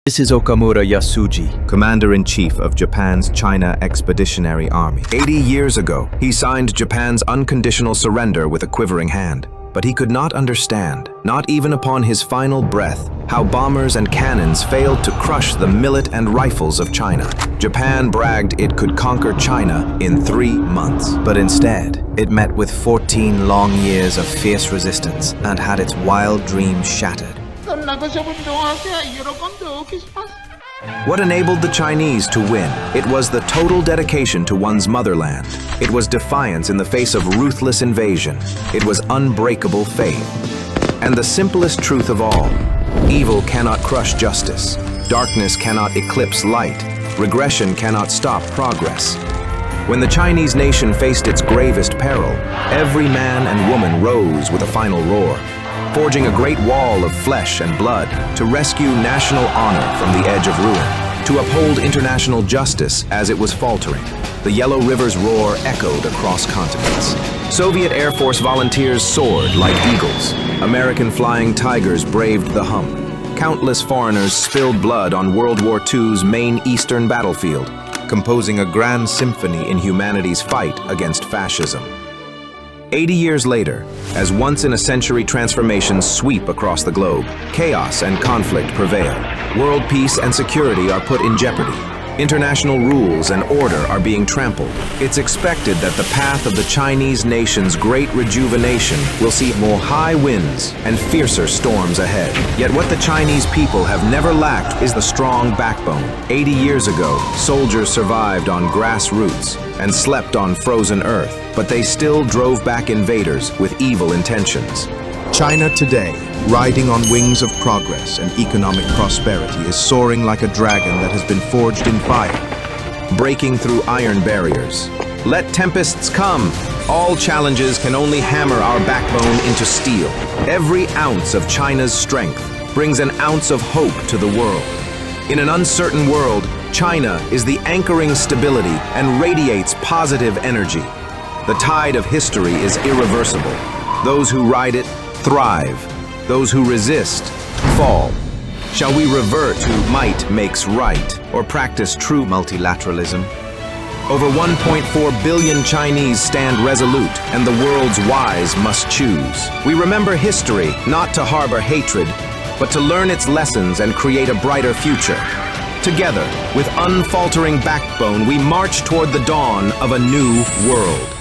This is Okamura Yasuji, Commander-in-Chief of Japan's China Expeditionary Army. 80 years ago, he signed Japan's unconditional surrender with a quivering hand. But he could not understand, not even upon his final breath, how bombers and cannons failed to crush the millet and rifles of China. Japan bragged it could conquer China in 3 months. But instead, it met with 14 long years of fierce resistance and had its wild dreams shattered. What enabled the Chinese to win? It was the total dedication to one's motherland. It was defiance in the face of ruthless invasion. It was unbreakable faith. And the simplest truth of all, evil cannot crush justice. Darkness cannot eclipse light. Regression cannot stop progress. When the Chinese nation faced its gravest peril, every man and woman rose with a final roar, forging a great wall of flesh and blood to rescue national honor from the edge of ruin, to uphold international justice as it was faltering. The Yellow River's roar echoed across continents. Soviet Air Force volunteers soared like eagles. American flying tigers braved the hump. Countless foreigners spilled blood on World War II's main eastern battlefield, composing a grand symphony in humanity's fight against fascism. 80 years later, as once-in-a-century transformations sweep across the globe, chaos and conflict prevail. World peace and security are put in jeopardy. International rules and order are being trampled. It's expected that the path of the Chinese nation's great rejuvenation will see more high winds and fiercer storms ahead. Yet what the Chinese people have never lacked is the strong backbone. 80 years ago, soldiers survived on grassroots and slept on frozen earth, but they still drove back invaders with evil intentions. China today, riding on wings of progress and economic prosperity, is soaring like a dragon that has been forged in fire, breaking through iron barriers. Let tempests come. All challenges can only hammer our backbone into steel. Every ounce of China's strength brings an ounce of hope to the world. In an uncertain world, China is the anchoring stability and radiates positive energy. The tide of history is irreversible. Those who ride it thrive. Those who resist fall. Shall we revert to might makes right or practice true multilateralism? Over 1.4 billion Chinese stand resolute, and the world's wise must choose. We remember history not to harbor hatred, but to learn its lessons and create a brighter future. Together, with unfaltering backbone, we march toward the dawn of a new world.